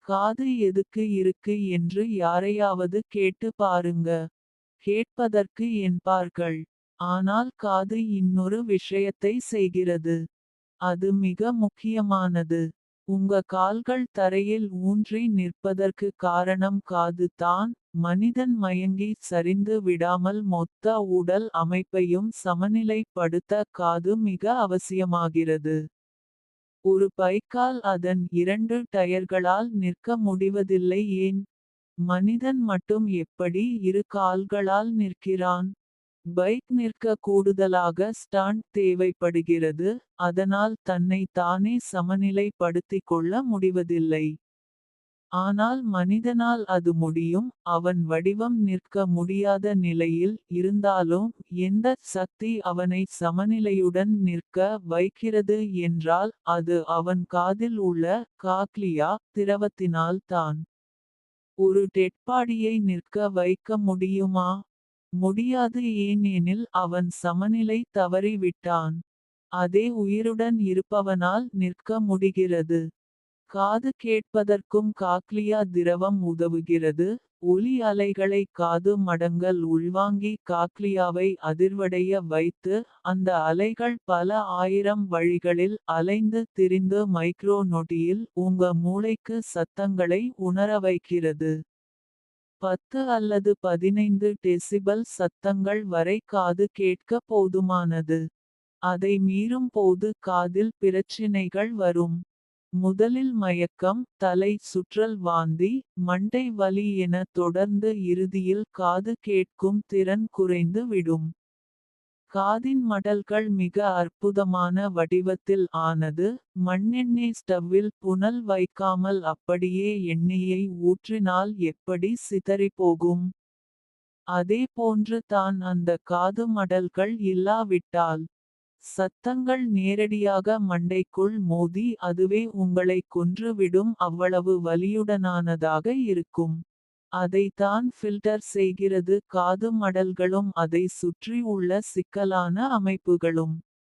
காது எதுக்கு இருக்கு என்று யாரையாவது கேட்டு பாருங்க. கேட்பதற்கு என்பார்கள். ஆனால் காது இன்னொரு விஷயத்தை செய்கிறது. அது மிக முக்கியமானது. உங்க கால்கள் தரையில் ஊன்றி நிற்பதற்கு காரணம் காது தான். மனிதன் மயங்கி சரிந்து விடாமல் மொத்த உடல் அமைப்பையும் சமநிலைப்படுத்த காது மிக அவசியமாகிறது. ஒரு பைக்கால் அதன் 2 டயர்களால் நிற்க முடிவதில்லை ஏன். மனிதன் மட்டும் எப்படி இரு கால்களால் நிற்கிறான். பைக் நிற்க கூடுதலாக ஸ்டாண்ட் தேவைப்படுகிறது. அதனால் தன்னை தானே சமநிலைப்படுத்திக் கொள்ள முடிவதில்லை. ஆனால் மனிதனால் அது முடியும். அவன் வடிவம் நிற்க முடியாத நிலையில் இருந்தாலும் எந்த சக்தி அவனை சமநிலையுடன் நிற்க வைக்கிறது என்றால் அது அவன் காதில் உள்ள காக்லியா திரவத்தினால் தான். ஒரு டெட்பாடியை நிற்க வைக்க முடியுமா? முடியாது ஏனெனில் அவன் சமநிலை தவறி விட்டான். அதே உயிருடன் இருப்பவனால் நிற்க முடிகிறது. காது கேட்பதற்கும் காக்லியா திரவம் உதவுகிறது. ஒலி அலைகளை காது மடங்கள் உள்வாங்கி காக்லியாவை அதிர்வடைய வைத்து. அந்த அலைகள் பல ஆயிரம் வழிகளில் அலைந்து திரிந்து மைக்ரோ நொடியில் உங்க மூளைக்கு சத்தங்களை உணர வைக்கிறது. 10 அல்லது 15 டெசிபல் சத்தங்கள் வரை காது கேட்க போதுமானது. அதை மீறும் போது காதில் பிரச்சினைகள் வரும். முதலில் மயக்கம், தலை சுற்றல், வாந்தி, மண்டை வலி என தொடர்ந்து இறுதியில் காது கேட்கும் திறன் குறைந்து விடும். காதின் மடல்கள் மிக அற்புதமான வடிவத்தில் ஆனது. மண்ணெண்ணெய் ஸ்டவ்வில் புனல் வைக்காமல் அப்படியே எண்ணெயை ஊற்றினால் எப்படி சிதறிப்போகும். அதே போன்று தான் அந்த காது மடல்கள் இல்லாவிட்டால். சத்தங்கள் நேரடியாக மண்டைக்குள் மோதி அதுவே உங்களை கொன்று விடும் அவ்வளவு வலியுடனானதாக இருக்கும். அதை தான் ஃபில்டர் செய்கிறது காது மடல்களும் அதை சுற்றி உள்ள சிக்கலான அமைப்புகளும்.